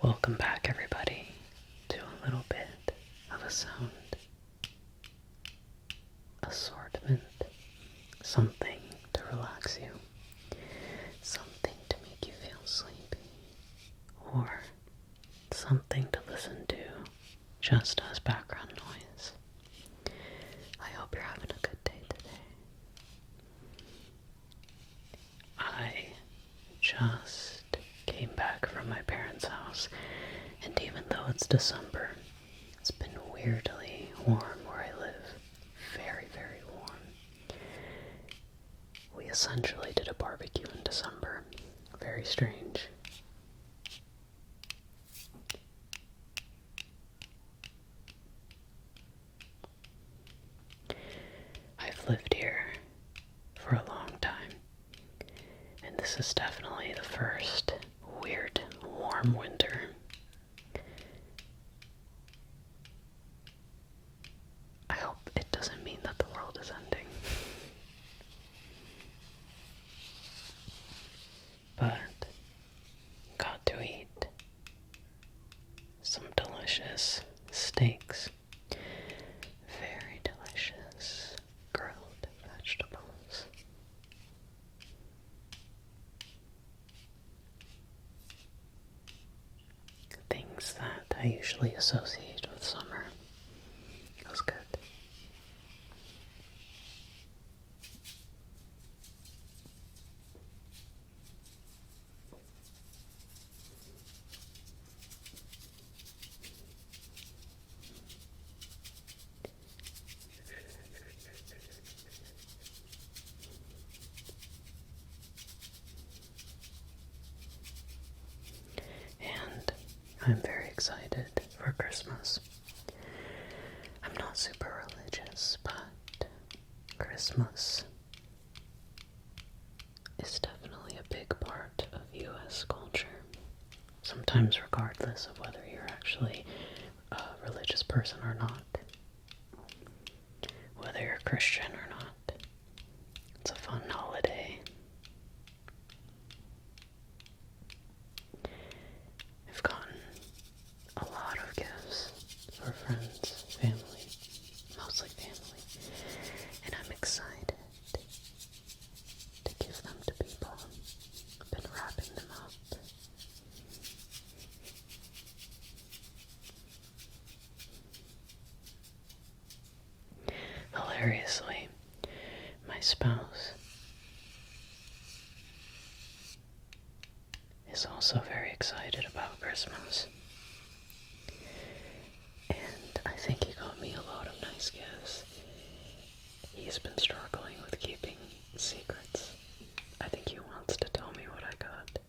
Welcome back, everybody, to a little bit of a sound assortment. Something to relax you, something to make you feel sleepy, or something to listen to just as background noise. I hope you're having a good day today. I just came back from my parents' house, and even though it's December, it's been weirdly warm where I live. Very, very warm. We essentially did a barbecue in December. Very strange. I've lived here for a long time, and this is definitely the first weird warm winter. I hope it doesn't mean that the world is ending. But got to eat some delicious steaks. Very delicious grilled vegetables. Things that I usually associate with summer. It was good. And I'm very excited for Christmas. I'm not super religious, but Christmas is definitely a big part of US culture. Sometimes regardless of whether you're actually a religious person or not. Whether you're Christian or not. It's a fun holiday. I've gotten a lot of gifts for friends, family, mostly family, and I'm excited to give them to people. I've been wrapping them up. Hilariously, my spouse is also very excited about Christmas. And I think he got me a lot of nice gifts. He's been struggling with keeping secrets. I think he wants to tell me what I got,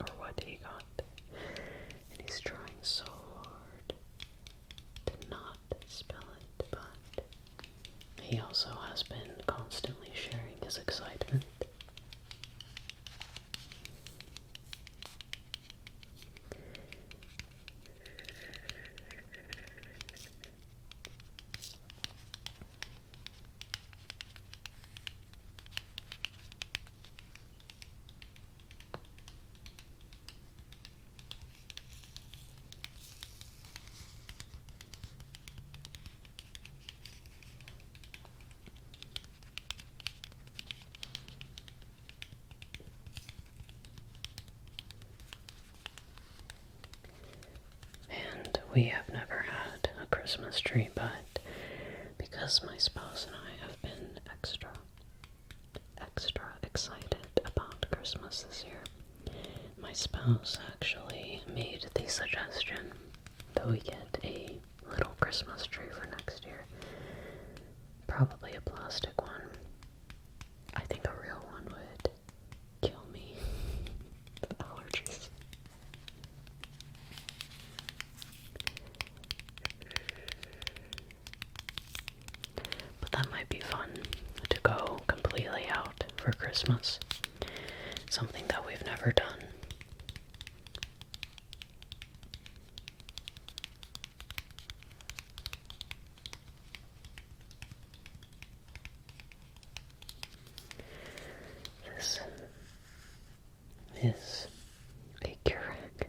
or what he got. And he's trying so hard to not spill it, but he also has been constantly sharing his excitement. And we have never had a Christmas tree, but because my spouse and I have been extra excited about Christmas this year, my spouse actually made the suggestion that we get a little Christmas tree for next year. Probably a plastic one. I think a real one would kill me with allergies. But that might be fun to go completely out for Christmas. Something that we've never done. This is a Keurig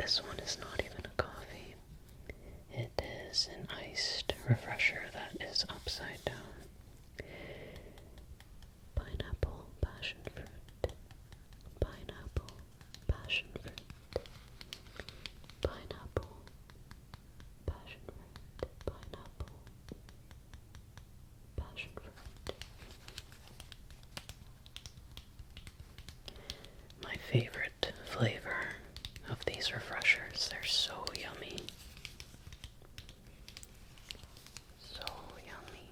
This one is not even a coffee. It is an iced refresher that is upside down. Pineapple passion fruit. Pineapple passion fruit. Pineapple passion fruit. Pineapple passion fruit. My favorite flavor of these refreshers. They're so yummy. So yummy.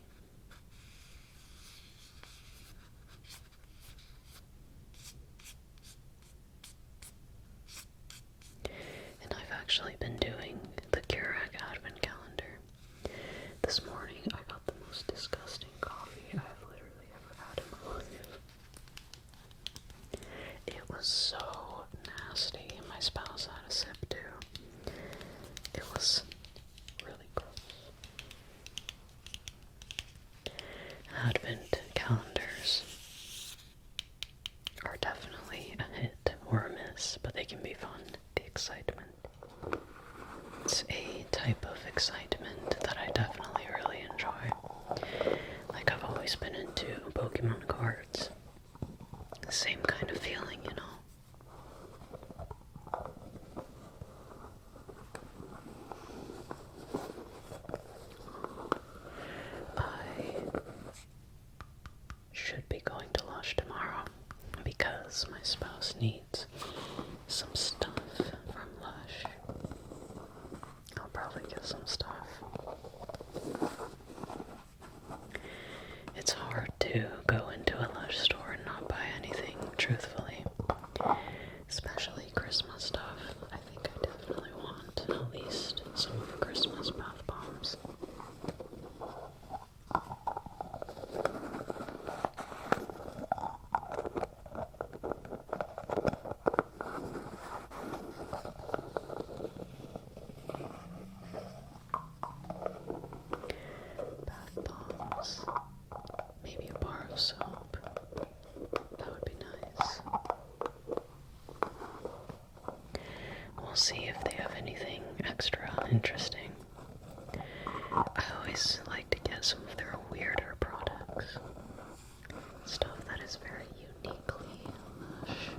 And I've actually been doing the Keurig Advent Calendar. This morning I got the most disgusting coffee I've literally ever had in my life. It was so nasty, and my spouse had a sip too. It was really gross. Advent calendars are definitely a hit or a miss, but they can be fun. The excitement. It's a type of excitement that I definitely really enjoy. Like, I've always been into Pokemon cards. The same kind of feeling, you know? I should be going to Lush tomorrow because my spouse needs some stuff from Lush. I'll probably get some stuff. It's hard to go into a Lush store and not buy anything, truthfully. Especially Christmas stuff. I think I definitely want at least some Christmas bath bombs. Bath bombs. Maybe a bar of soap. That would be nice. We'll see if they have anything extra interesting. I always like to get some of their weirder products. Stuff that is very uniquely Lush.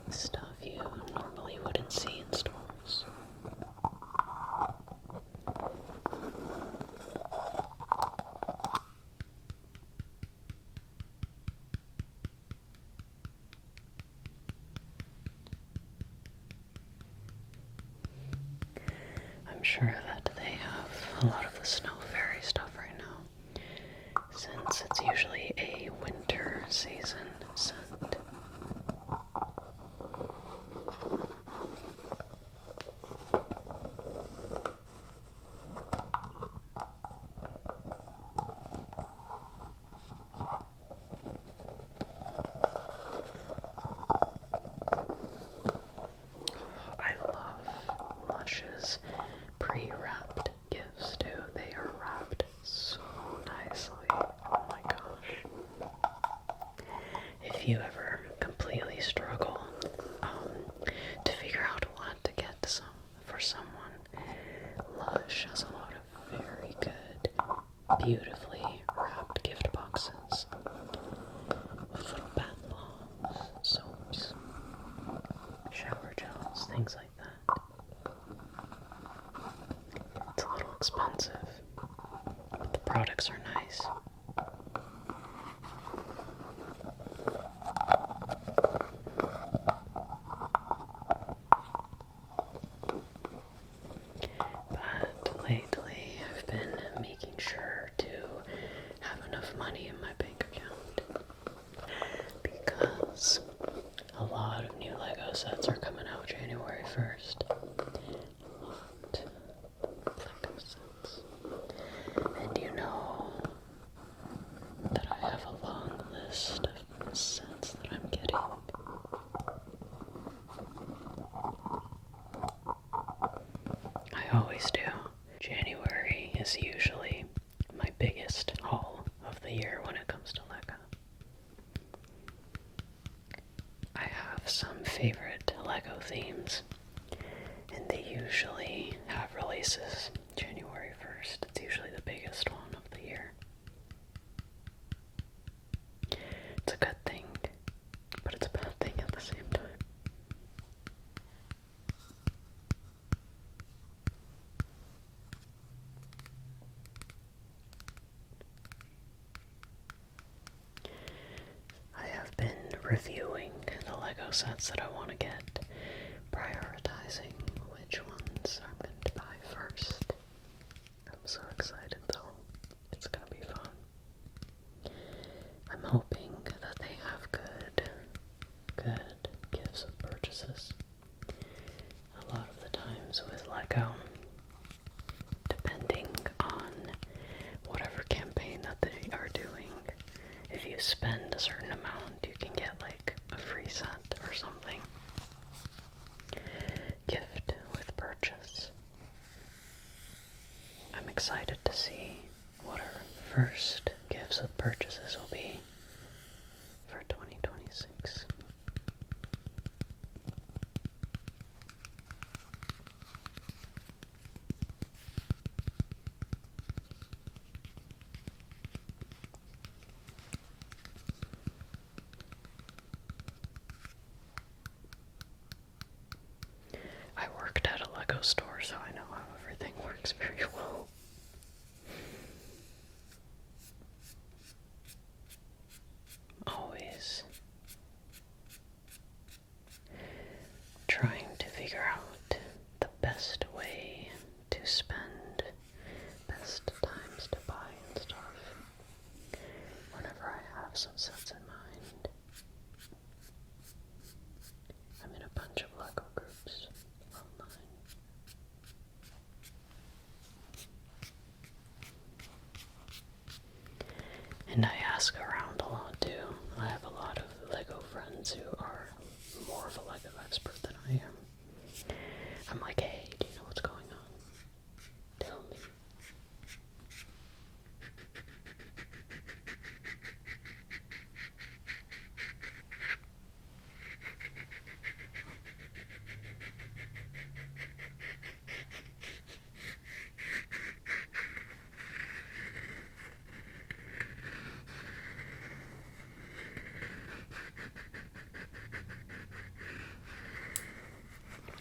Stuff you normally wouldn't see in stores. I'm sure that they have a lot of the snow fairy stuff right now, since it's usually a winter season scent. I love Lush's pre-wrapped gifts too. They are wrapped so nicely. Oh my gosh. If you ever completely struggle to figure out what to get for someone, Lush has a lot of very good, beautifully wrapped gift boxes with little bath bombs, soaps, shower gels, things like that. It's a little expensive, but the products are nice. But lately, I've been making sure to have enough money in my bank account because a lot of new Lego sets are coming out January 1st. A lot of Lego sets. And you know that I have a long list of sets that I'm getting. I always do. January is usually my biggest haul of the year when it comes to Lego. I have some favorite Lego themes. And they usually have releases January 1st. It's usually the biggest one of the year. It's a good thing, but it's a bad thing at the same time. I have been reviewing the Lego sets that I want to get, prioritizing which ones I'm going to buy first. I'm so excited though. It's going to be fun. I'm hoping that they have good gifts with purchases. A lot of the times with Lego, depending on whatever campaign that they are doing, if you spend a certain amount, you can get like a free set or something. Gift with purchase. I'm excited to see what our first gifts with purchases will be for 2026. I worked at a Lego store, so I know how everything works very well. Always trying to figure out the best way to spend, best times to buy and stuff whenever I have some sets in mind. I'm in a bunch of Lego groups online. And I ask around a lot too. I have a lot of Lego friends who are more of a Lego expert than I am. I'm like, hey, do you know what's going on? Tell me.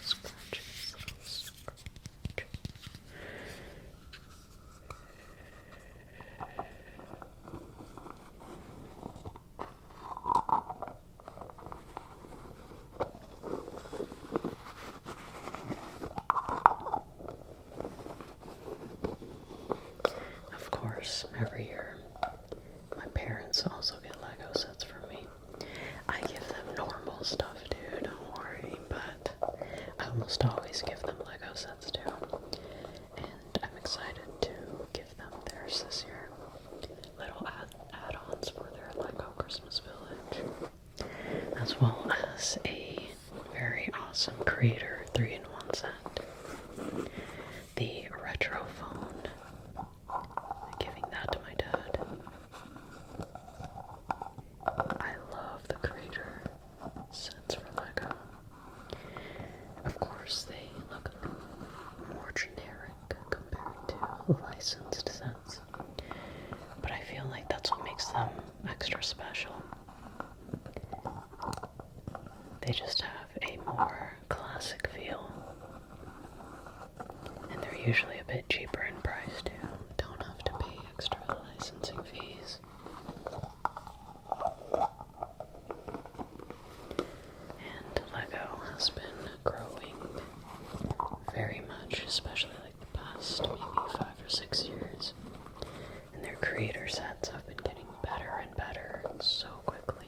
Scratches, little scratches. Of course, every year, my parents also get Lego sets for me. I give them normal stuff too, don't worry, but I almost always give them Lego sets too. And I'm excited to give them theirs this year. Little add-ons for their Lego Christmas Village. As well as a very awesome Creator 3-in-1 set. The retro phone. Giving that to my dad. I love the Creator sets for Lego. Of course, they look more generic compared to licensed sets, but I feel like that's what makes them extra special. They just have a more classic feel, and they're usually a bit cheaper in price too. Don't have to pay extra licensing fees. And Lego has been growing very much, especially like the past maybe 5 or 6 years. And their Creator sets have been getting better and better so quickly.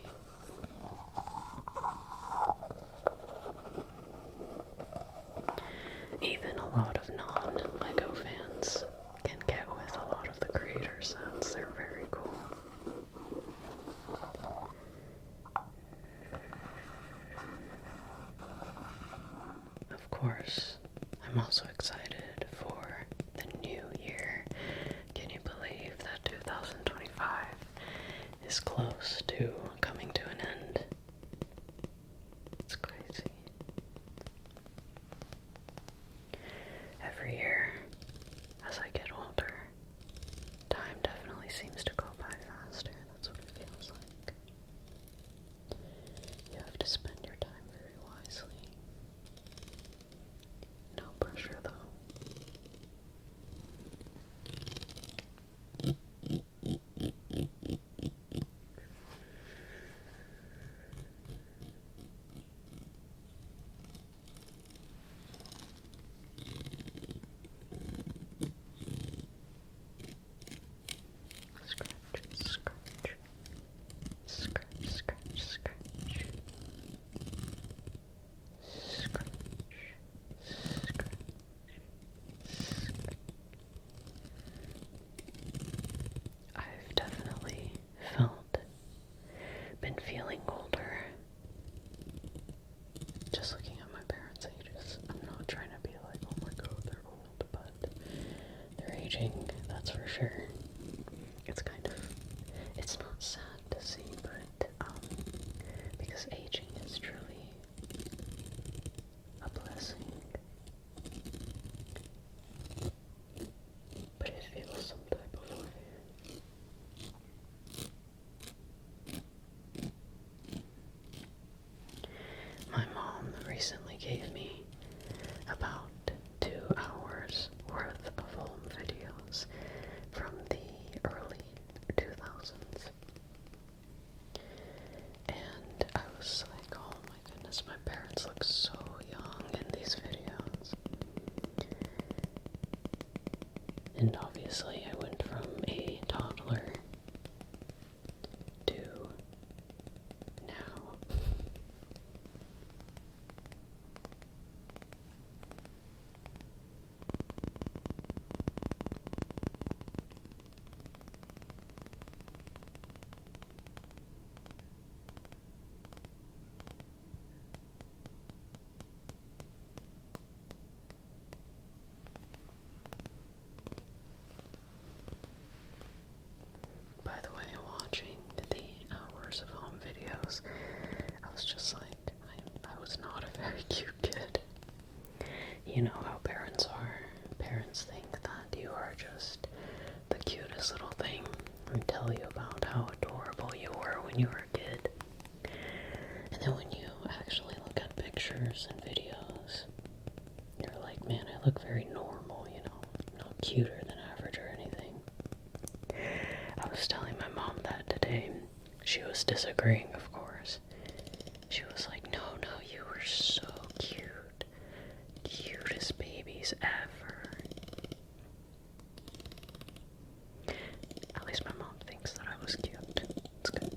Even a lot of non-Lego fans can get with a lot of the Creator sets. They're very cool. Of course, I'm also excited for the new year. Can you believe that 2025 is close to coming to an end? It's crazy. just looking at my parents' ages. I'm not trying to be like, oh my god, they're old, but they're aging, that's for sure. It's kind of, it's not sad to see, but, because aging is truly a blessing. But it feels some type of way. My mom recently gave me about 2 hours worth of home videos from the early 2000s. And I was like, oh my goodness, my parents look so young in these videos. And obviously I went from a toddler to now. By the way, watching the hours of home videos, I was just like, I was not a very cute kid. You know how parents are. Parents think that you are just the cutest little thing and tell you about how adorable you were when you were a kid. And then when you actually look at pictures and videos, you're like, man, I look very normal, you know, not cuter than average or anything. I was telling my mom that today. She was disagreeing, of course. She was like, no, you were so cute. Cutest babies ever. At least my mom thinks that I was cute. It's good.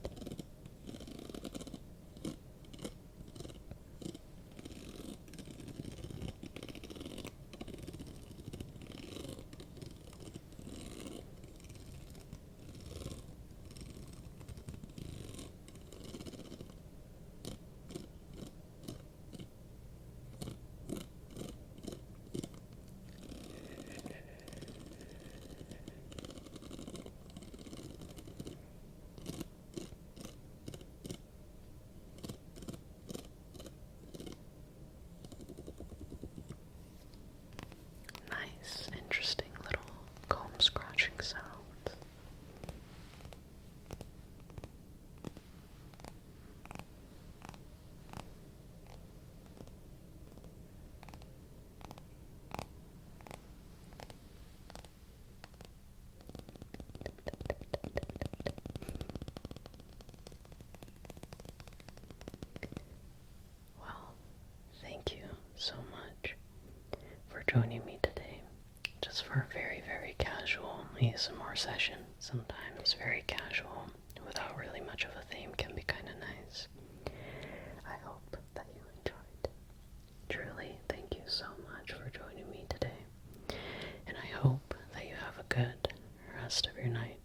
Nice, interesting little comb scratching sounds. Well, thank you so much for joining me today, just for a very, very casual ASMR session. Sometimes very casual, without really much of a theme, can be kind of nice. I hope that you enjoyed. Truly, thank you so much for joining me today, and I hope that you have a good rest of your night.